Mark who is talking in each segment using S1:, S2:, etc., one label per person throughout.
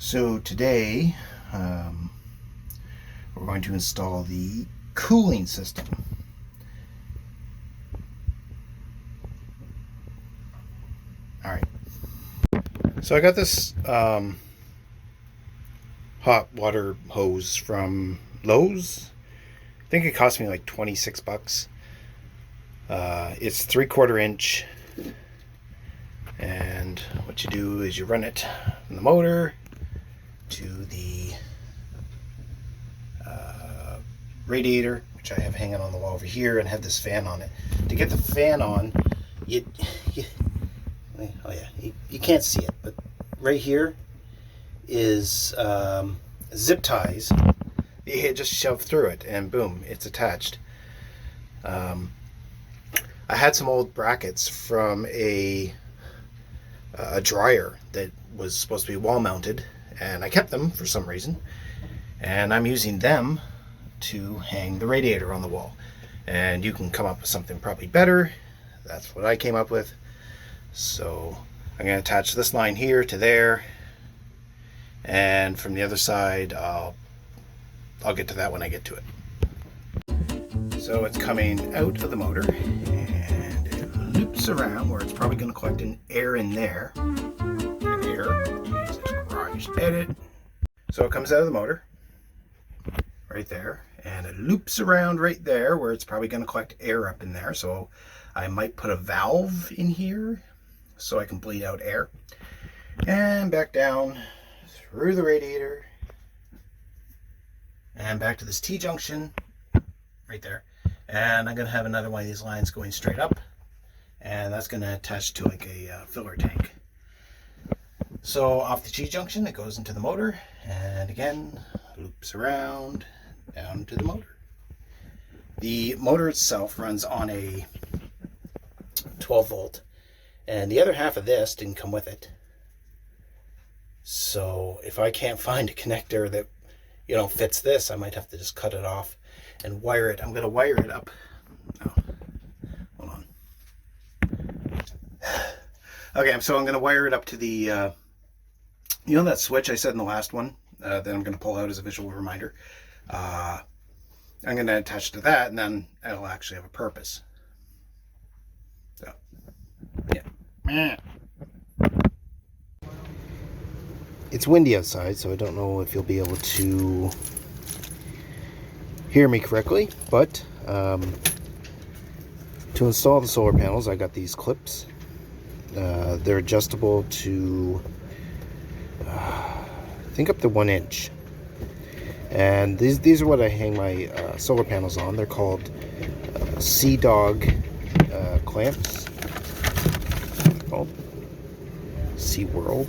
S1: So today we're going to install the cooling system. Alright, so I got this hot water hose from Lowe's. I think it cost me like 26 bucks. It's 3/4 inch, and what you do is you run it from the motor to the radiator, which I have hanging on the wall over here, and have this fan on it. To get the fan on, you can't see it, but right here is zip ties. You just shove through it, and boom, it's attached. I had some old brackets from a dryer that was supposed to be wall mounted, and I kept them for some reason, and I'm using them to hang the radiator on the wall. And you can come up with something probably better. That's what I came up with. So I'm going to attach this line here to there, and from the other side I'll get to that when I get to it. So it's coming out of the motor, and it loops around where it's probably going to collect an air in there. Jesus Christ, edit. So it comes out of the motor right there, and it loops around right there where it's probably going to collect air up in there. So I might put a valve in here so I can bleed out air, and back down through the radiator and back to this T-junction right there. And I'm going to have another one of these lines going straight up, and that's going to attach to like a filler tank. So off the T-junction it goes into the motor, and again loops around down to the motor. The motor itself runs on a 12 volt, and the other half of this didn't come with it. So if I can't find a connector that fits this, I might have to just cut it off and wire it. I'm going to wire it up. Oh, hold on. Okay, so I'm going to wire it up to the that switch I said in the last one that I'm going to pull out as a visual reminder. I'm going to attach to that, and then it'll actually have a purpose. So, yeah. It's windy outside, so I don't know if you'll be able to hear me correctly, but to install the solar panels, I got these clips. They're adjustable to I think up to 1 inch, and these are what I hang my solar panels on. They're called Sea Dog clamps. Called Sea World.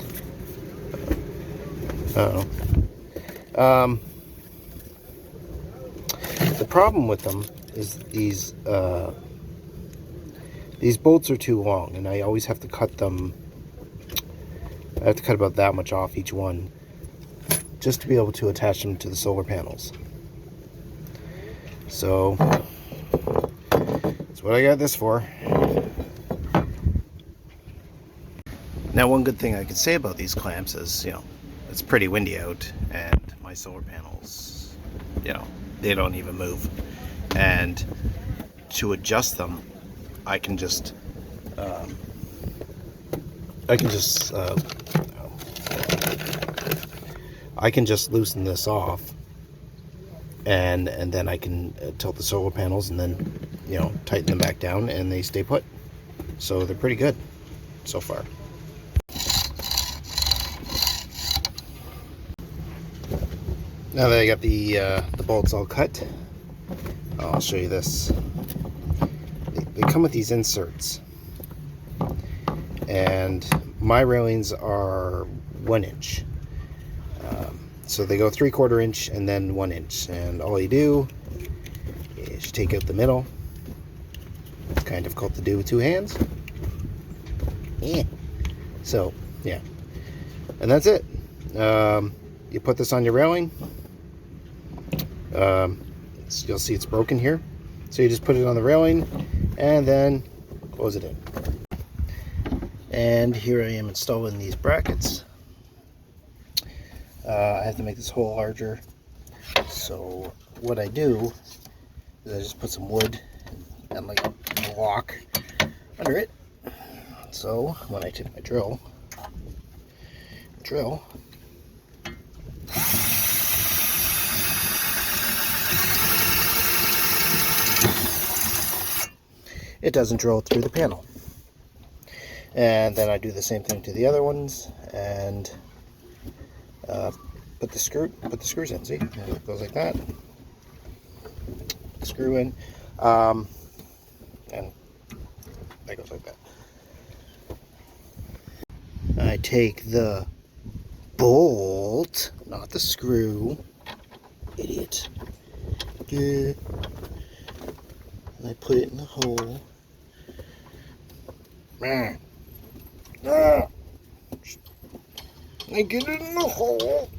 S1: I don't know. The problem with them is these bolts are too long, and I always have to cut them. I have to cut about that much off each one just to be able to attach them to the solar panels. So that's what I got this for. Now, one good thing I can say about these clamps is, it's pretty windy out, and my solar panels, they don't even move. And to adjust them, I can just loosen this off, and then I can tilt the solar panels, and then tighten them back down, and they stay put. So they're pretty good so far. Now that I got the bolts all cut, I'll show you this. They come with these inserts, and my railings are 1 inch. So they go 3/4 inch and then 1 inch, and all you do is you take out the middle. It's kind of difficult to do with 2 hands. Yeah. So yeah, and that's it. You put this on your railing. You'll see it's broken here, so you just put it on the railing and then close it in. And here I am installing these brackets. I have to make this hole larger. So what I do is I just put some wood and like a block under it. So when I tip my drill, it doesn't drill through the panel. And then I do the same thing to the other ones and put the screws in. See, it goes like that. Screw in, and that goes like that. I take the bolt, not the screw, idiot. And I put it in the hole. I get it in the hole.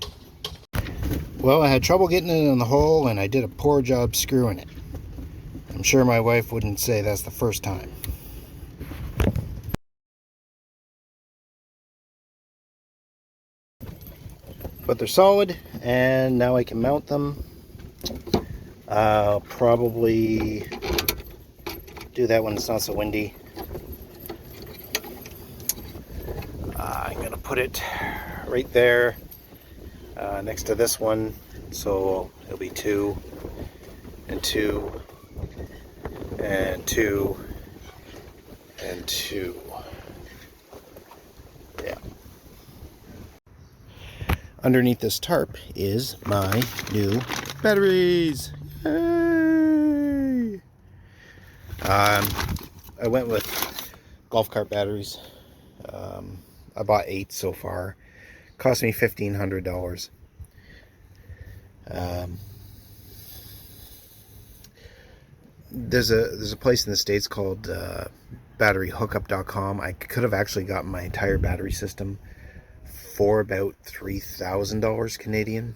S1: Well, I had trouble getting it in the hole, and I did a poor job screwing it. I'm sure my wife wouldn't say that's the first time. But they're solid, and now I can mount them. I'll probably do that when it's not so windy. I'm gonna put it right there next to this one, so it'll be 2 and 2 and 2 and 2. Yeah. Underneath this tarp is my new batteries. Yay! I went with golf cart batteries. I bought 8 so far. Cost me $1,500. There's a place in the States called batteryhookup.com. I could have actually gotten my entire battery system for about $3,000 Canadian,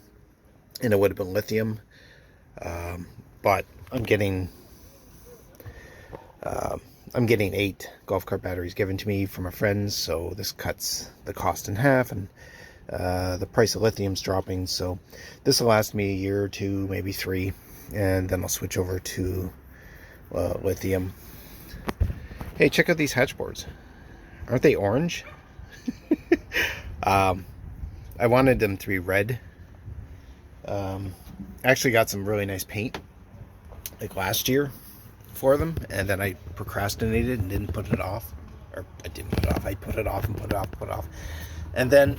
S1: and it would have been lithium. But I'm getting 8 golf cart batteries given to me from my friends, so this cuts the cost in half, and the price of lithium's dropping, so this will last me a year or 2, maybe 3, and then I'll switch over to lithium. Hey, check out these hatch boards. Aren't they orange? I wanted them to be red. Actually got some really nice paint like last year for them, and then I procrastinated and didn't put it off. Or I didn't put it off. I put it off and put it off, put it off. And then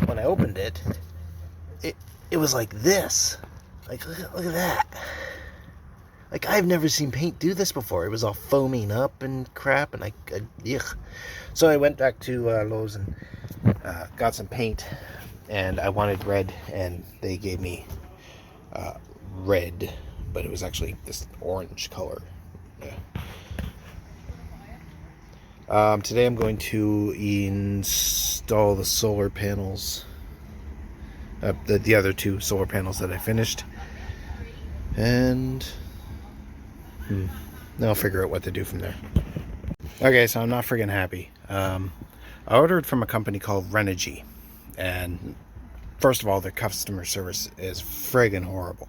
S1: when I opened it, it was like this. Like, look at that. Like, I've never seen paint do this before. It was all foaming up and crap, and yuck. So I went back to Lowe's and got some paint, and I wanted red, and they gave me red, but it was actually this orange color. Yeah. Today I'm going to install the solar panels, the other 2 solar panels that I finished, and then I'll figure out what to do from there. Okay, so I'm not friggin' happy. I ordered from a company called Renogy, and first of all, their customer service is friggin' horrible.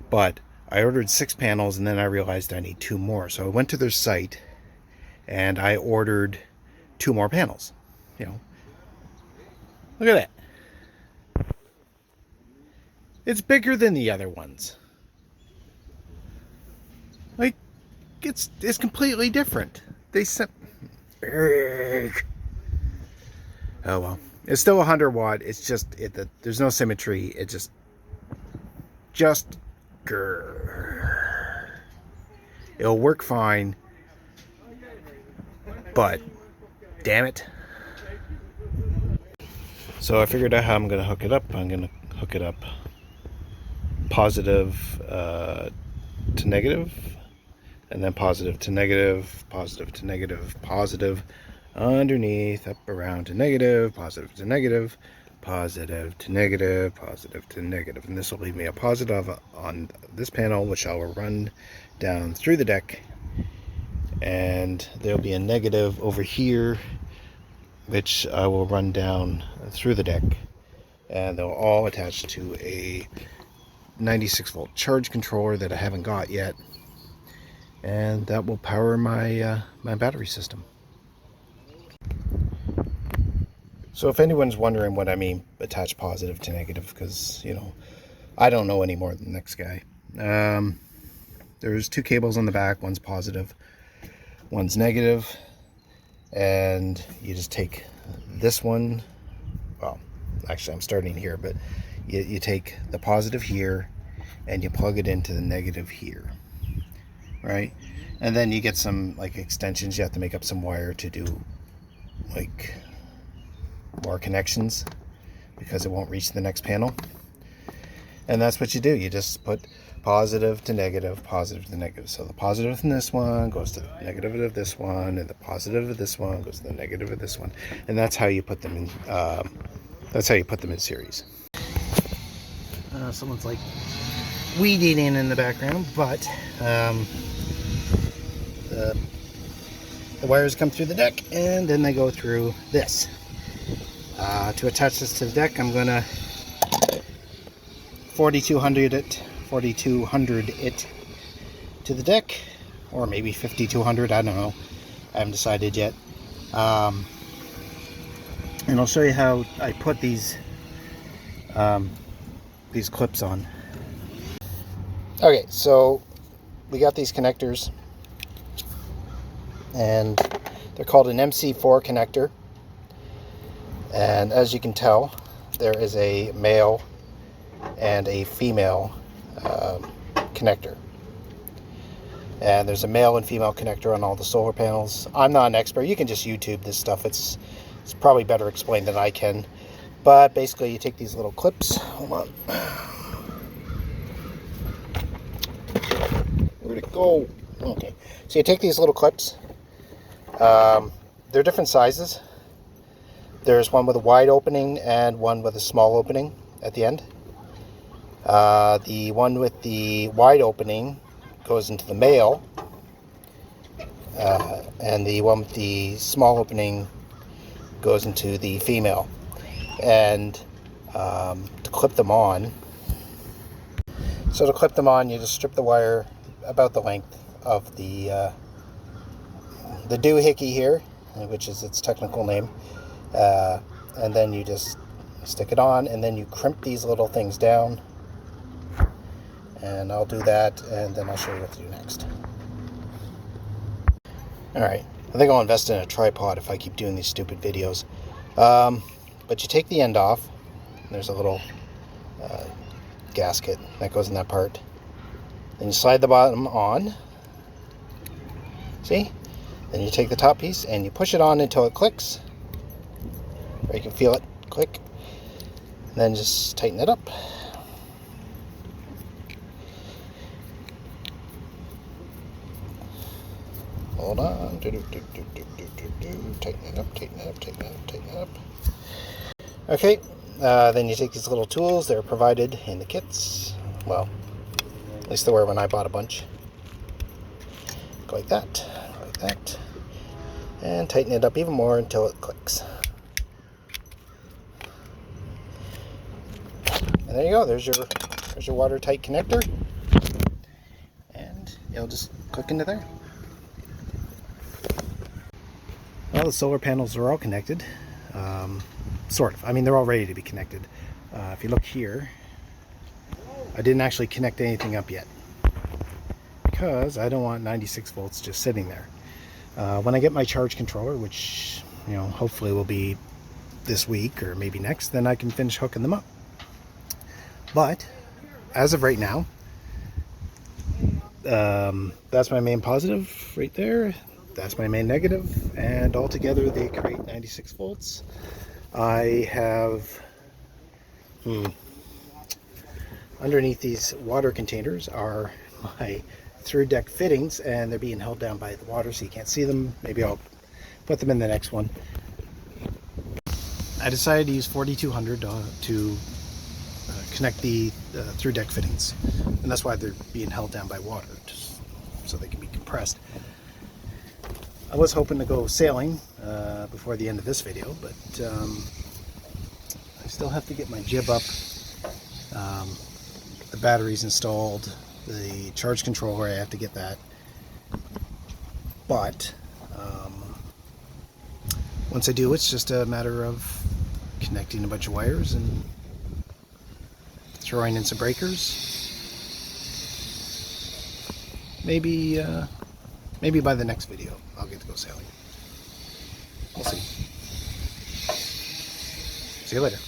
S1: But I ordered 6 panels, and then I realized I need 2 more, so I went to their site and I ordered 2 more panels. You know, look at that. It's bigger than the other ones. Like, it's completely different. They sent. Oh well, it's still 100 watt. It's just there's no symmetry. It just it'll work fine. But damn it. So I figured out how I'm going to hook it up. I'm going to hook it up positive to negative, and then positive to negative, positive to negative, positive, underneath, up around to negative, positive to negative, positive to negative, positive to negative. And this will leave me a positive on this panel, which I will run down through the deck. And there'll be a negative over here, which I will run down through the deck and they'll all attach to a 96 volt charge controller that I haven't got yet, and that will power my my battery system. So if anyone's wondering what I mean attach positive to negative, because you know I don't know any more than the next guy. There's two cables on the back, one's positive, one's negative, and you just take this one, well actually I'm starting here, but you take the positive here and you plug it into the negative here, right? And then you get some like extensions. You have to make up some wire to do like more connections because it won't reach the next panel. And that's what you do. You just put positive to negative, positive to negative. So the positive in this one goes to the negative of this one, and the positive of this one goes to the negative of this one. And that's how you put them in. That's how you put them in series. Someone's like weed eating in the background, but the wires come through the deck and then they go through this. To attach this to the deck, I'm gonna 4200 it to the deck, or maybe 5200, I don't know, I haven't decided yet. And I'll show you how I put these clips on. Okay, so we got these connectors, and they're called an MC4 connector, and as you can tell, there is a male and a female connector, and there's a male and female connector on all the solar panels. I'm not an expert. You can just YouTube this stuff. It's probably better explained than I can, but basically you take these little clips. Hold on, where'd it go? Okay, so you take these little clips. They're different sizes. There's one with a wide opening and one with a small opening at the end. The one with the wide opening goes into the male, and the one with the small opening goes into the female. And to clip them on, you just strip the wire about the length of the doohickey here, which is its technical name, and then you just stick it on, and then you crimp these little things down, and I'll do that, and then I'll show you what to do next. Alright, I think I'll invest in a tripod if I keep doing these stupid videos. But you take the end off, there's a little gasket that goes in that part, then you slide the bottom on, see? Then you take the top piece and you push it on until it clicks, or you can feel it click, and then just tighten it up. Hold on, tighten it up, tighten it up, tighten it up, tighten it up. Okay, then you take these little tools. They're provided in the kits. Well, at least they were when I bought a bunch. Go like that, and tighten it up even more until it clicks. And there you go. There's your watertight connector, and it'll just click into there. Well, the solar panels are all connected, sort of. I mean, they're all ready to be connected. If you look here, I didn't actually connect anything up yet because I don't want 96 volts just sitting there. When I get my charge controller, which, you know, hopefully will be this week or maybe next, then I can finish hooking them up. But as of right now, that's my main positive right there. That's my main negative, and altogether they create 96 volts. I have underneath these water containers are my through deck fittings, and they're being held down by the water so you can't see them. Maybe I'll put them in the next one. I decided to use 4200 to connect the through deck fittings, and that's why they're being held down by water, just so they can be compressed. I was hoping to go sailing before the end of this video, but I still have to get my jib up. The battery's installed. The charge controller, I have to get that. But once I do, it's just a matter of connecting a bunch of wires and throwing in some breakers. Maybe by the next video, I'll get to go sailing. We'll see. See you later.